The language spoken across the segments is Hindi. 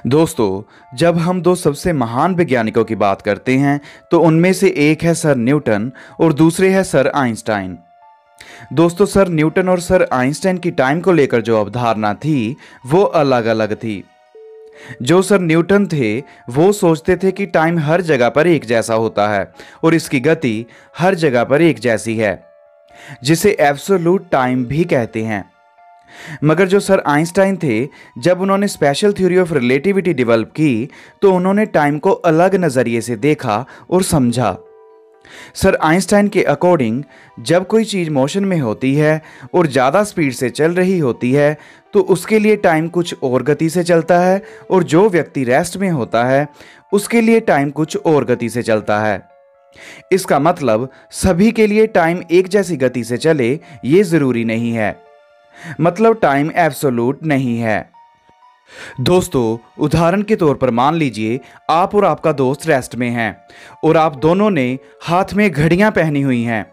दोस्तों, जब हम दो सबसे महान वैज्ञानिकों की बात करते हैं तो उनमें से एक है सर न्यूटन और दूसरे है सर आइंस्टाइन। दोस्तों, सर न्यूटन और सर आइंस्टाइन की टाइम को लेकर जो अवधारणा थी वो अलग अलग थी। जो सर न्यूटन थे वो सोचते थे कि टाइम हर जगह पर एक जैसा होता है और इसकी गति हर जगह पर एक जैसी है, जिसे एब्सोल्यूट टाइम भी कहते हैं। मगर जो सर आइंस्टाइन थे, जब उन्होंने special theory of relativity develop की तो उन्होंने टाइम को अलग नज़रिए से देखा और समझा। सर आइंस्टाइन के अकॉर्डिंग जब कोई चीज़ मोशन में होती है और ज़्यादा स्पीड से चल रही होती है तो उसके लिए टाइम कुछ और गति से चलता है, और जो व्यक्ति रेस्ट में होता है उसके लिए टाइम कुछ और गति से चलता है। इसका मतलब सभी के लिए टाइम एक जैसी गति से चले ये ज़रूरी नहीं है। मतलब टाइम एब्सोल्यूट नहीं है। दोस्तों, उदाहरण के तौर पर मान लीजिए आप और आपका दोस्त रेस्ट में हैं और आप दोनों ने हाथ में घड़ियां पहनी हुई हैं,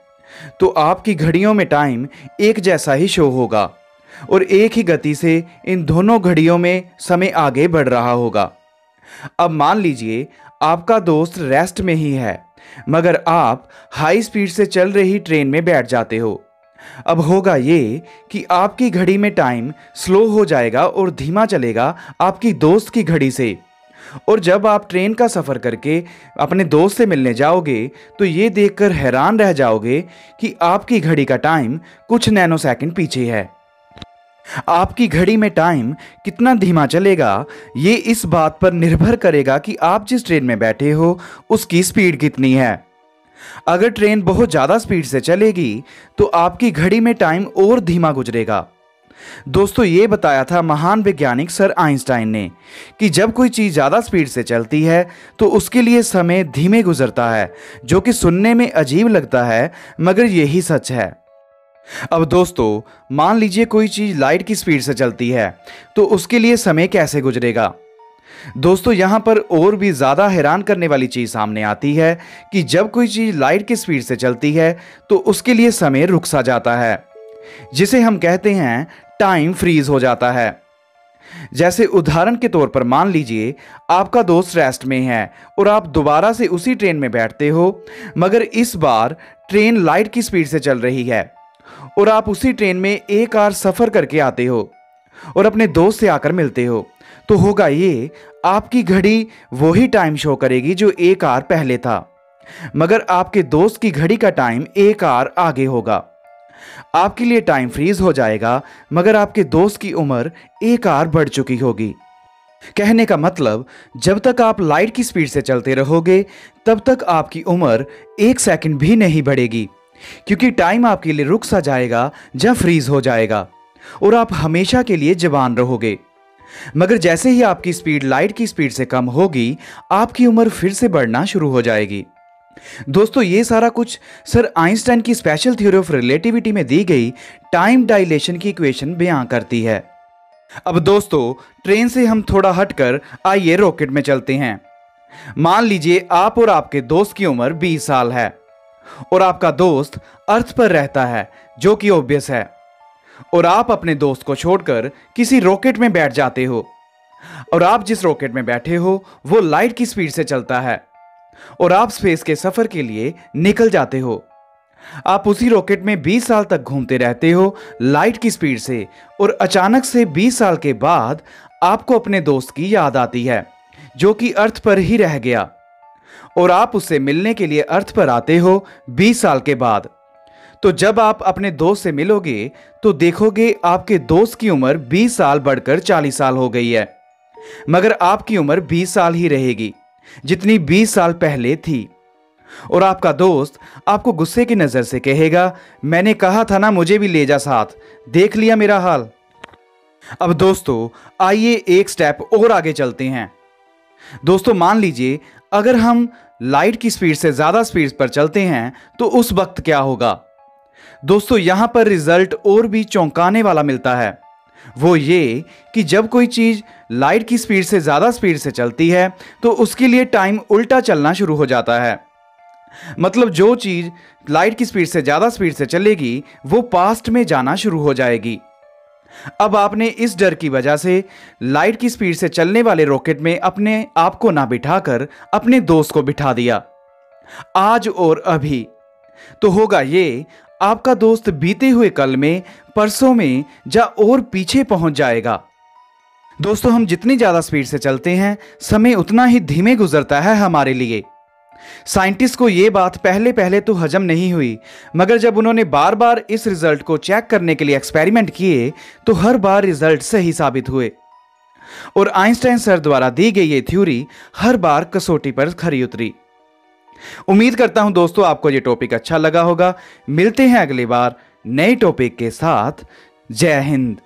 तो आपकी घड़ियों में टाइम एक जैसा ही शो होगा और एक ही गति से इन दोनों घड़ियों में समय आगे बढ़ रहा होगा। अब मान लीजिए आपका दोस्त रेस्ट में ही है, मगर आप हाई स्पीड से चल रही ट्रेन में बैठ जाते हो। अब होगा ये कि आपकी घड़ी में टाइम स्लो हो जाएगा और धीमा चलेगा आपकी दोस्त की घड़ी से। और जब आप ट्रेन का सफ़र करके अपने दोस्त से मिलने जाओगे तो ये देखकर हैरान रह जाओगे कि आपकी घड़ी का टाइम कुछ नैनो सेकंड पीछे है। आपकी घड़ी में टाइम कितना धीमा चलेगा ये इस बात पर निर्भर करेगा कि आप जिस ट्रेन में बैठे हो उसकी स्पीड कितनी है। अगर ट्रेन बहुत ज़्यादा स्पीड से चलेगी तो आपकी घड़ी में टाइम और धीमा गुजरेगा। दोस्तों, ये बताया था महान वैज्ञानिक सर आइंस्टाइन ने कि जब कोई चीज़ ज़्यादा स्पीड से चलती है तो उसके लिए समय धीमे गुजरता है, जो कि सुनने में अजीब लगता है मगर यही सच है। अब दोस्तों, मान लीजिए कोई चीज़ लाइट की स्पीड से चलती है तो उसके लिए समय कैसे गुजरेगा। दोस्तों, यहाँ पर और भी ज़्यादा हैरान करने वाली चीज़ सामने आती है कि जब कोई चीज़ लाइट की स्पीड से चलती है तो उसके लिए समय रुक सा जाता है, जिसे हम कहते हैं टाइम फ्रीज हो जाता है। जैसे उदाहरण के तौर पर मान लीजिए आपका दोस्त रेस्ट में है और आप दोबारा से उसी ट्रेन में बैठते हो, मगर इस बार ट्रेन लाइट की स्पीड से चल रही है और आप उसी ट्रेन में एक आवर सफ़र करके आते हो और अपने दोस्त से आकर मिलते हो, तो होगा ये आपकी घड़ी वही टाइम शो करेगी जो एक आवर पहले था, मगर आपके दोस्त की घड़ी का टाइम एक आवर आगे होगा। आपके लिए टाइम फ्रीज हो जाएगा, मगर आपके दोस्त की उम्र एक आवर बढ़ चुकी होगी। कहने का मतलब, जब तक आप लाइट की स्पीड से चलते रहोगे तब तक आपकी उम्र एक सेकंड भी नहीं बढ़ेगी, क्योंकि टाइम आपके लिए रुक सा जाएगा या फ्रीज हो जाएगा और आप हमेशा के लिए जवान रहोगे। मगर जैसे ही आपकी स्पीड लाइट की स्पीड से कम होगी, आपकी उम्र फिर से बढ़ना शुरू हो जाएगी। दोस्तों, ये सारा कुछ सर आइंस्टाइन की स्पेशल थ्योरी ऑफ रिलेटिविटी में दी गई टाइम डायलेशन की इक्वेशन बयां करती है। अब दोस्तों, ट्रेन से हम थोड़ा हटकर आइए रॉकेट में चलते हैं। मान लीजिए आप और आपके दोस्त की उम्र 20 साल है और आपका दोस्त अर्थ पर रहता है, जो कि ऑब्वियस है, और आप अपने दोस्त को छोड़कर किसी रॉकेट में बैठ जाते हो और आप जिस रॉकेट में बैठे हो वो लाइट की स्पीड से चलता है और आप स्पेस के सफर के लिए निकल जाते हो। आप उसी रॉकेट में 20 साल तक घूमते रहते हो लाइट की स्पीड से, और अचानक से 20 साल के बाद आपको अपने दोस्त की याद आती है जो कि अर्थ पर ही रह गया, और आप उससे मिलने के लिए अर्थ पर आते हो 20 साल के बाद। तो जब आप अपने दोस्त से मिलोगे तो देखोगे आपके दोस्त की उम्र 20 साल बढ़कर 40 साल हो गई है, मगर आपकी उम्र 20 साल ही रहेगी जितनी 20 साल पहले थी। और आपका दोस्त आपको गुस्से की नज़र से कहेगा, मैंने कहा था ना मुझे भी ले जा साथ, देख लिया मेरा हाल। अब दोस्तों, आइए एक स्टेप और आगे चलते हैं। दोस्तों, मान लीजिए अगर हम लाइट की स्पीड से ज़्यादा स्पीड पर चलते हैं तो उस वक्त क्या होगा। दोस्तों, यहां पर रिजल्ट और भी चौंकाने वाला मिलता है। वो ये कि जब कोई चीज़ लाइट की स्पीड से ज़्यादा स्पीड से चलती है तो उसके लिए टाइम उल्टा चलना शुरू हो जाता है। मतलब जो चीज़ लाइट की स्पीड से ज़्यादा स्पीड से चलेगी वो पास्ट में जाना शुरू हो जाएगी। अब आपने इस डर की वजह से लाइट की स्पीड से चलने वाले रॉकेट में अपने आप को ना बिठाकर अपने दोस्त को बिठा दिया। आज और अभी तो होगा ये, आपका दोस्त बीते हुए कल में, परसों में या और पीछे पहुंच जाएगा। दोस्तों, हम जितनी ज्यादा स्पीड से चलते हैं, समय उतना ही धीमे गुजरता है हमारे लिए। साइंटिस्ट को यह बात पहले पहले तो हजम नहीं हुई, मगर जब उन्होंने बार बार इस रिजल्ट को चेक करने के लिए एक्सपेरिमेंट किए तो हर बार रिजल्ट सही साबित हुए और आइंस्टाइन सर द्वारा दी गई ये थ्योरी हर बार कसौटी पर खरी उतरी। उम्मीद करता हूं दोस्तों आपको ये टॉपिक अच्छा लगा होगा। मिलते हैं अगली बार नए टॉपिक के साथ। जय हिंद।